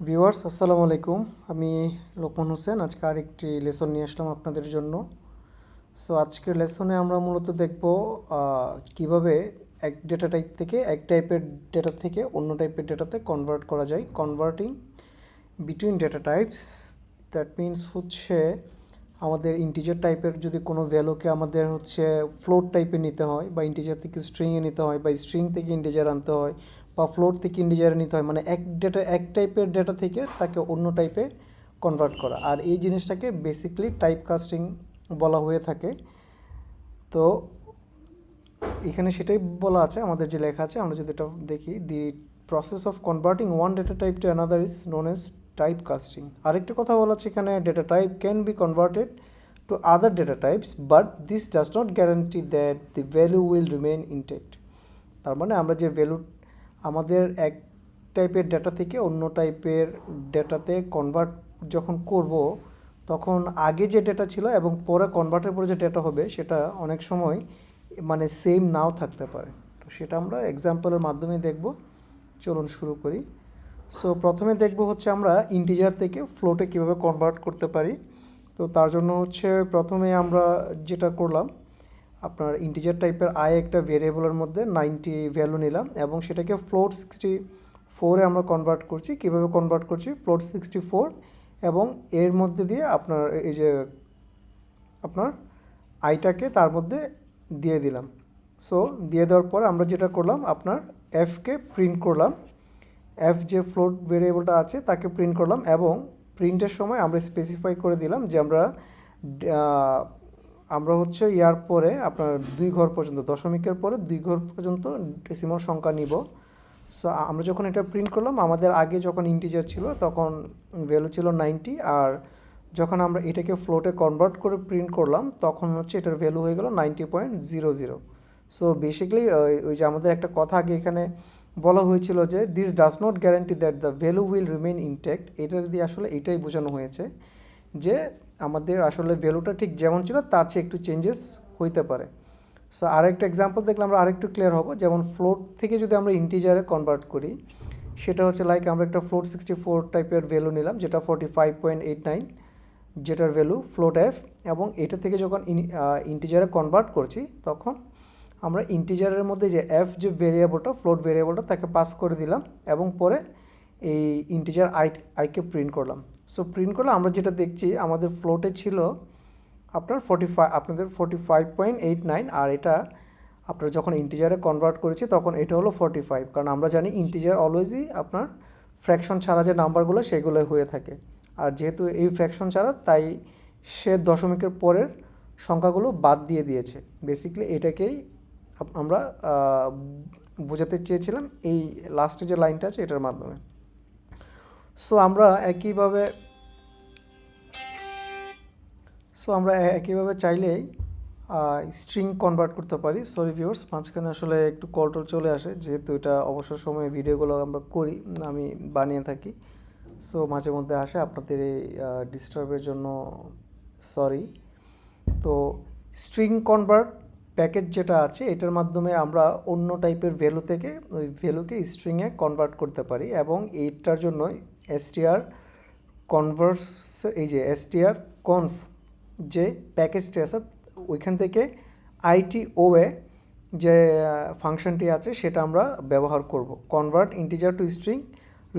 Viewers আসসালামু আলাইকুম। আমি লোকমান হোসেন আজকে আরেকটি লেসন নিয়ে আসলাম আপনাদের জন্য। সো আজকের লেসনে আমরা মূলত দেখব কিভাবে এক ডেটা টাইপ থেকে এক টাইপের ডেটা থেকে অন্য টাইপের ডেটাতে কনভার্ট করা যায়। Converting between data types, that means হচ্ছে আমাদের ইন্টিজার টাইপের যদি কোনো ভ্যালুকে আমাদের হচ্ছে ফ্লোট টাইপে নিতে হয়, বা ইন্টিজার থেকে স্ট্রিংয়ে নিতে হয়, বা স্ট্রিং থেকে ইন্টিজার আনতে হয়, বা ফ্লোট থেকে ইন্টিজারে নিতে হয়, মানে এক টাইপের ডেটা থেকে তাকে অন্য টাইপে কনভার্ট করা। আর এই জিনিসটাকে বেসিক্যালি টাইপ কাস্টিং বলা হয়ে থাকে। তো এখানে সেটাই বলা আছে, আমাদের যে লেখা আছে আমরা যদি এটা দেখি, the process of converting one data type to another is known as type casting. আরেকটা কথা বলা আছে এখানে, data type can be converted to other data types, but this does not guarantee that the value will remain intact. তার মানে আমরা যে value আমাদের এক টাইপের ডেটা থেকে অন্য টাইপের ডেটাতে কনভার্ট যখন করব, তখন আগে যে ডেটা ছিল এবং পরে কনভার্টের পরে যে ডেটা হবে সেটা অনেক সময় মানে সেম নাও থাকতে পারে। তো সেটা আমরা এক্সাম্পলের মাধ্যমে দেখব। চলুন শুরু করি। সো প্রথমে দেখব হচ্ছে আমরা ইন্টিজার থেকে ফ্লোটে কীভাবে কনভার্ট করতে পারি। তো তার জন্য হচ্ছে প্রথমে আমরা যেটা করলাম, আপনার ইন্টিজার টাইপের একটা ভেরিয়েবলের মধ্যে 90 ভ্যালু নিলাম এবং সেটাকে ফ্লোট 64-এ আমরা কনভার্ট করছি। কীভাবে কনভার্ট করছি? ফ্লোট 64 এবং এর মধ্যে দিয়ে আপনার এই যে আপনার আইটাকে তার মধ্যে দিয়ে দিলাম। সো দিয়ে দেওয়ার পর আমরা যেটা করলাম, আপনার এফকে প্রিন্ট করলাম। এফ যে ফ্লোট ভেরিয়েবলটা আছে তাকে প্রিন্ট করলাম এবং প্রিন্টের সময় আমরা স্পেসিফাই করে দিলাম যে আমরা হচ্ছে ইয়ার পরে আপনার 2 ঘর পর্যন্ত, দশমিকের পরে 2 ঘর পর্যন্ত ডেসিমাল সংখ্যা নিব। সো আমরা যখন এটা প্রিন্ট করলাম, আমাদের আগে যখন ইন্টিজার ছিল তখন ভ্যালু ছিল 90, আর যখন আমরা এটাকে ফ্লোটে কনভার্ট করে প্রিন্ট করলাম তখন হচ্ছে এটার ভ্যালু হয়ে গেল 90.00। সো বেসিক্যালি ওই যে আমাদের একটা কথা আগে এখানে বলা হয়েছিল যে this does not guarantee that the value will remain intact. এটার দিয়ে আসলে এটাই বোঝানো হয়েছে যে আমাদের আসলে ভ্যালুটা ঠিক যেমন ছিল তার চেয়ে একটু চেঞ্জেস হইতে পারে। সো আরেকটা এক্সাম্পল দেখলে আমরা আরেকটু ক্লিয়ার হব। যেমন ফ্লোট থেকে যদি আমরা ইন্টিজারে কনভার্ট করি, সেটা হচ্ছে লাইক আমরা একটা ফ্লোট 64 টাইপের ভ্যালু নিলাম যেটা 45.89, যেটার ভ্যালু ফ্লোট এফ, এবং এটা থেকে যখন ইন্টিজারে কনভার্ট করছি তখন আমরা ইন্টিজারের মধ্যে যে এফ যে ভেরিয়েবলটা, ফ্লোট ভেরিয়েবলটা, তাকে পাস করে দিলাম এবং পরে এই ইন্টিজার আইকে প্রিন্ট করলাম। সো প্রিন্ট করলে আমরা যেটা দেখছি, আমাদের ফ্লোটে ছিল আপনার 45.89, আর এটা আপনার যখন ইন্টিজারে কনভার্ট করেছি তখন এটা হলো 45, কারণ আমরা জানি ইন্টিজার অলওয়েজই আপনার ফ্র্যাকশন ছাড়া যে নাম্বারগুলো সেগুলো হয়ে থাকে। আর যেহেতু এই ফ্র্যাকশন ছাড়া, তাই সে দশমিকের পরের সংখ্যাগুলো বাদ দিয়ে দিয়েছে। বেসিক্যালি এটাকেই আমরা বোঝাতে চেয়েছিলাম এই লাস্টে যে লাইনটা আছে এটার মাধ্যমে। সো আমরা একইভাবে চাইলেই স্ট্রিং কনভার্ট করতে পারি। সরি ভিউয়ার্স, মাঝখানে আসলে একটু কল চলে আসে, যেহেতু এটা অবসর সময়ে ভিডিওগুলো আমরা করি, আমি বানিয়ে থাকি। সো মাঝে মধ্যে আসে, আপনাদের এই ডিস্টার্বের জন্য সরি। তো স্ট্রিং কনভার্ট প্যাকেজ যেটা আছে, এটার মাধ্যমে আমরা অন্য টাইপের ভ্যালু থেকে ওই ভ্যালুকে স্ট্রিংয়ে কনভার্ট করতে পারি, এবং এইটার জন্য এসটিআর কনভার্স, এই যে এসটিআর কনফ যে প্যাকেজটি আছে ওইখান থেকে আইটিওএ যে ফাংশনটি আছে সেটা আমরা ব্যবহার করব। Convert integer two string,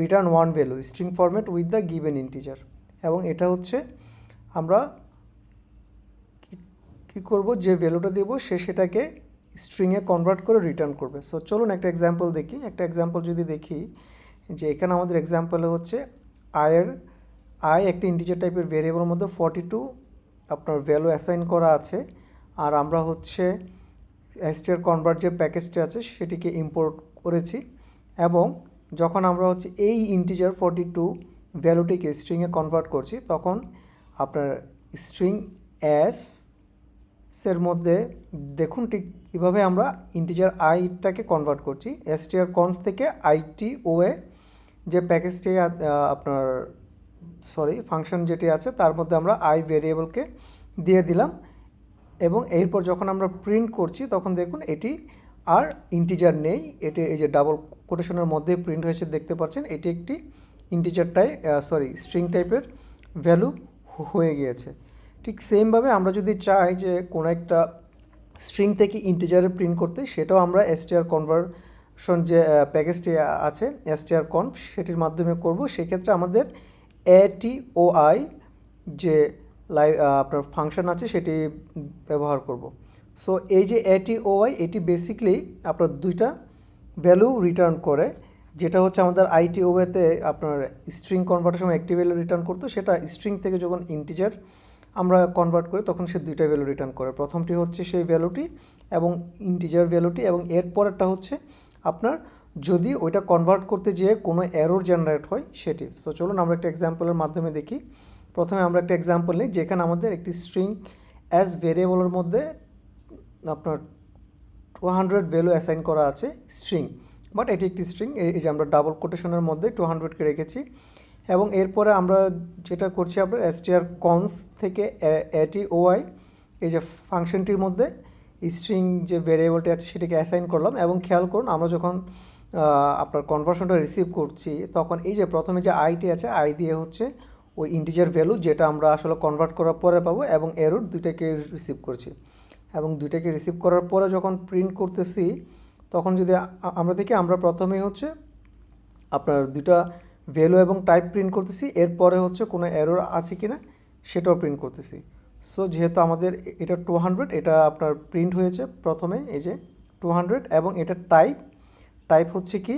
return one value, string format with the given integer. এবং এটা হচ্ছে আমরা কী করব, যে ভ্যালুটা দেব সেটাকে স্ট্রিংয়ে কনভার্ট করে রিটার্ন করবে। সো চলুন একটা এক্সাম্পল দেখি। একটা এক্সাম্পল যদি দেখি, যে এখানে আমাদের এক্সাম্পলে হচ্ছে আই একটা ইন্টিজার টাইপের ভেরিয়েবলের মধ্যে 42 আপনার ভ্যালু অ্যাসাইন করা আছে, আর আমরা হচ্ছে এসটিআর কনভার্ট যে প্যাকেজটি আছে সেটিকে ইম্পোর্ট করেছি। এবং যখন আমরা হচ্ছে এই ইন্টিজার 42 ভ্যালুটিকে স্ট্রিংয়ে কনভার্ট করছি, তখন আপনার স্ট্রিং এর মধ্যে দেখুন ঠিক কীভাবে আমরা ইন্টিজার আইটাকে কনভার্ট করছি। এসটিআর কনফ থেকে আইটিওএ যে প্যাকেজটি আপনার ফাংশন যেটি আছে তার মধ্যে আমরা আই ভেরিয়েবলকে দিয়ে দিলাম, এবং এরপর যখন আমরা প্রিন্ট করছি তখন দেখুন এটি আর ইন্টিজার নেই, এটি এই যে ডাবল কোটেশনের মধ্যে প্রিন্ট হয়েছে দেখতে পাচ্ছেন, এটি একটি ইন্টিজারটাই স্ট্রিং টাইপের ভ্যালু হয়ে গিয়েছে। ঠিক সেমভাবে আমরা যদি চাই যে কোনো একটা স্ট্রিং থেকে ইন্টিজারে প্রিন্ট করতে, সেটাও আমরা str কনভার্সন যে প্যাকেজটি আছে strconf সেটির মাধ্যমে করব। সেক্ষেত্রে আমাদের atoi যে আপনার ফাংশন আছে সেটি ব্যবহার করব। সো এই যে atoi এটি বেসিকলি আপনার দুইটা ভ্যালু রিটার্ন করে, যেটা হচ্ছে আমাদের আইটিওতে আপনার স্ট্রিং কনভার্টের সময় একটি ভ্যালু রিটার্ন করতো, সেটা স্ট্রিং থেকে যখন ইন্টিজার আমরা কনভার্ট করি তখন সে দুইটা ভ্যালু রিটার্ন করে। প্রথমটি হচ্ছে সেই ভ্যালুটি এবং ইন্টিজার ভ্যালুটি, এবং এর পরেরটা হচ্ছে আপনার যদি ওইটা কনভার্ট করতে যেয়ে কোনো এরর জেনারেট হয় সেটি। সো চলুন আমরা একটা এক্সাম্পলের মাধ্যমে দেখি। প্রথমে আমরা একটা এক্সাম্পল নিই যেখানে আমাদের একটি স্ট্রিং অ্যাজ ভেরিয়েবলের মধ্যে আপনার 200 ভ্যালু অ্যাসাইন করা আছে স্ট্রিং, বাট এটি একটি স্ট্রিং, এই যে আমরা ডাবল কোটেশনের মধ্যে 200কে রেখেছি। এবং এরপরে আমরা যেটা করছি আপনার strconf থেকে atoi এই যে ফাংশনটির মধ্যে স্ট্রিং যে ভেরিয়েবলটি আছে সেটিকে অ্যাসাইন করলাম। এবং খেয়াল করুন আমরা যখন আপনার কনভার্সনটা রিসিভ করছি তখন এই যে প্রথমে যে আইটি আছে আই দিয়ে হচ্ছে ওই ইন্টিজার ভ্যালু যেটা আমরা আসলে কনভার্ট করার পরে পাবো, এবং এরর দুইটাকে রিসিভ করছি। এবং দুইটাকে রিসিভ করার পরে যখন প্রিন্ট করতেছি তখন যদি আমরা দেখি আমরা প্রথমেই হচ্ছে আপনার দুইটা ভ্যালু এবং টাইপ প্রিন্ট করতেছি, এরপরে হচ্ছে কোনো এরর আছে কি না সেটাও প্রিন্ট করতেছি। সো যেহেতু আমাদের এটা 200, এটা আপনার প্রিন্ট হয়েছে প্রথমে এই যে 200, এবং এটা টাইপ হচ্ছে কি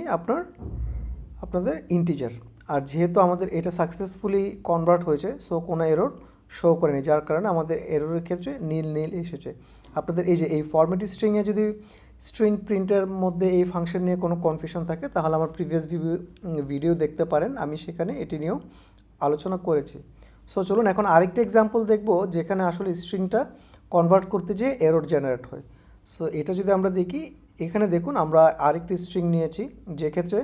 আপনাদের ইন্টিজার। আর যেহেতু আমাদের এটা সাকসেসফুলি কনভার্ট হয়েছে সো কোনো এরর শো করেনি, যার কারণে আমাদের এররের ক্ষেত্রে নীল এসেছে। আপনাদের এই যে এই ফরম্যাট স্ট্রিংয়ে যদি স্ট্রিং প্রিন্টের মধ্যে এই ফাংশন নিয়ে কোনো কনফিউশন থাকে তাহলে আমার প্রিভিয়াস ভিডিও দেখতে পারেন, আমি সেখানে এটি নিয়েও আলোচনা করেছি। সো চলুন এখন আরেকটা এক্সাম্পল দেখব যেখানে আসলে স্ট্রিংটা কনভার্ট করতে যেয়ে এরর জেনারেট হয়। সো এটা যদি আমরা দেখি, এখানে দেখুন আমরা আরেকটি স্ট্রিং নিয়েছি যেক্ষেত্রে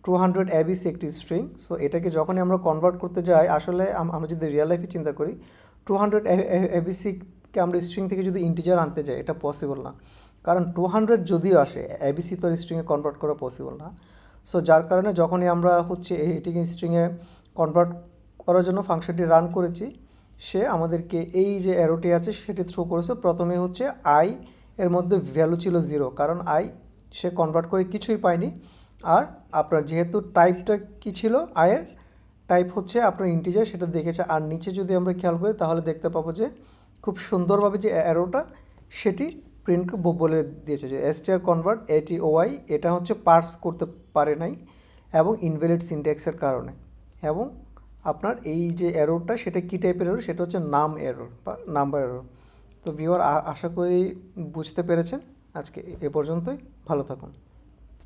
200 abc একটি স্ট্রিং। সো এটাকে যখনই আমরা কনভার্ট করতে যাই, আসলে আমরা যদি রিয়েল লাইফে চিন্তা করি 200 abcকে আমরা স্ট্রিং থেকে যদি ইন্টিজার আনতে যাই এটা পসিবল না, কারণ 200 যদিও আসে abc তো স্ট্রিংয়ে কনভার্ট করা পসিবল না। সো যার কারণে যখনই আমরা হচ্ছে এটিকে স্ট্রিংয়ে কনভার্ট করার জন্য ফাংশনটি রান করেছি, সে আমাদেরকে এই যে অ্যারোটি আছে সেটি থ্রো করেছে। প্রথমে হচ্ছে আই এর মধ্যে ভ্যালু ছিল 0, কারণ আই সে কনভার্ট করে কিছুই পায়নি। আর আপনার যেহেতু টাইপটা কি ছিল, আয়ের টাইপ হচ্ছে আপনার ইন্টিজার, সেটা দেখেছে। আর নিচে যদি আমরা খেয়াল করি তাহলে দেখতে পাবো যে খুব সুন্দরভাবে যে অ্যারোটা সেটি প্রিন্ট বলে দিয়েছে যে str convert atoi এটা হচ্ছে পার্স করতে পারে নাই এবং ইনভ্যালিড সিনট্যাক্সের কারণে। এবং আপনার এই যে এররটা সেটা কী টাইপের এরর, সেটা হচ্ছে নাম এরর বা নাম্বার এরর। তো ভিউয়ার আশা করি বুঝতে পেরেছেন। আজকে এ পর্যন্তই, ভালো থাকুন।